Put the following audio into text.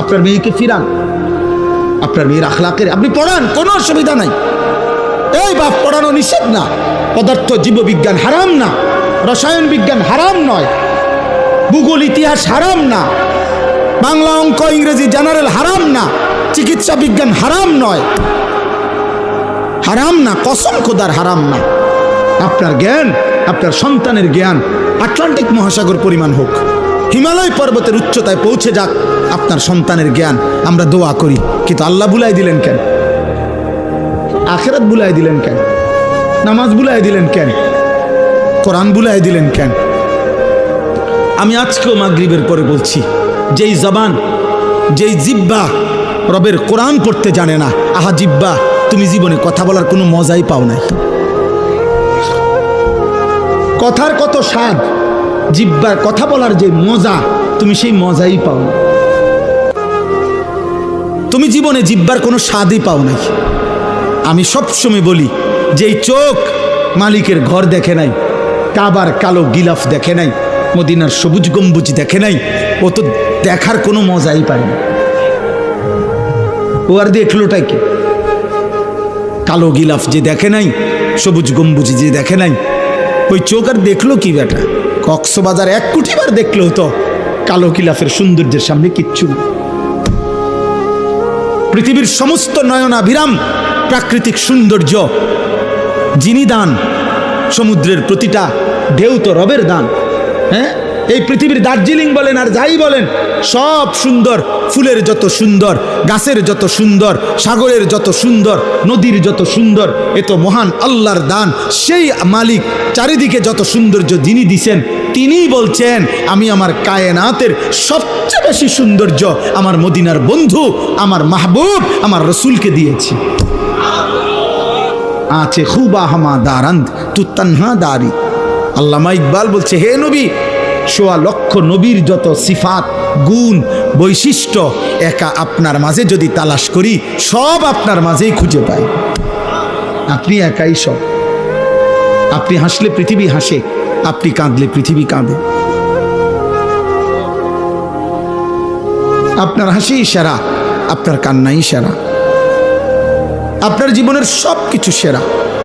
আপনার মেয়েকে ফিরান, আপনার মেয়ের আখলাকের আপনি পড়ান, কোনো অসুবিধা নাই। এই বাপ, পড়ানো নিষেধ না। পদার্থ জীববিজ্ঞান হারাম না, রসায়ন বিজ্ঞান হারাম নয়, ভূগোল ইতিহাস হারাম না, বাংলা অঙ্ক ইংরেজি জেনারেল হারাম না, চিকিৎসা বিজ্ঞান হারাম নয়, হারাম না, কসম খোদার হারাম না। আপনার জ্ঞান, আপনার সন্তানের জ্ঞান আটলান্টিক মহাসাগর পরিমাণ হোক, হিমালয় পর্বতের উচ্চতায় পৌঁছে যাক আপনার সন্তানের জ্ঞান, আমরা দোয়া করি। কিন্তু আল্লাহ বুলাই দিলেন কেন? আখিরাত বুলাই দিলেন কেন? নামাজ বুলাই দিলেন কেন? কোরআন বুলাই দিলেন কেন? আমি আজকেও মাগরিবের পরে বলছি, যেই জবান, যেই জিব্বা রবের কোরআন পড়তে জানে না, আহা জিব্বা, তুমি জীবনে কথা বলার কোনো মজাই পাও নাই। কথার কত স্বাদ, জিব্বার কথা বলার যে মজা, তুমি সেই মজাই পাও না। তুমি জীবনে জিব্বার কোনো স্বাদই পাও নাই। আমি সবসময় বলি, যেই চোখ মালিকের ঘর দেখে নাই, কাবার কালো গিলাফ দেখে নাই, মদিনার সবুজ গম্বুজ দেখে নাই, ও তো দেখার কোনো মজাই পায় না। ও আর দেখলোটাই কি? কালো গিলাফ যে দেখে নাই, সবুজ গম্বুজ যে দেখে নাই, ওই চোখ আর দেখলো কি বেটা? কক্সবাজার 1 কোটি বার দেখলো তো কালো গিলাফের সৌন্দর্যের সামনে কিচ্ছু না। পৃথিবীর সমস্ত নয়নাভিরাম প্রাকৃতিক সৌন্দর্য যিনি দান, সমুদ্রের প্রতিটা ঢেউ তো রবের দান। হ্যাঁ, এই পৃথিবীর দার্জিলিং বলেন আর যাই বলেন, সব সুন্দর, ফুলের যত সুন্দর, গাছের যত সুন্দর, সাগরের যত সুন্দর, নদীর যত সুন্দর, এ তো মহান আল্লাহর দান। সেই মালিক চারিদিকে যত সৌন্দর্য যিনি দিছেন, তিনিই বলছেন, আমি আমার কায়নাতের সবচেয়ে বেশি সৌন্দর্য আমার মদিনার বন্ধু, আমার মাহবুব, আমার রসুলকে দিয়েছি। আছে খুবা হামা দারান্দ তু তন্হা দারি। আল্লামা ইকবাল বলছে, হে নবী, 1.25 লক্ষ নবীর যত সিফাত, গুণ, বৈশিষ্ট্য একা আপনার মাঝে যদি তালাশ করি, সব আপনার মাঝেই খুঁজে পাই। আপনি একাই সব। আপনি হাসলে পৃথিবী হাসে, আপনি কাঁদলে পৃথিবী কাঁদে। আপনার হাসি সেরা, আপনার কান্নাই সেরা, আপনার জীবনের সব কিছু সেরা।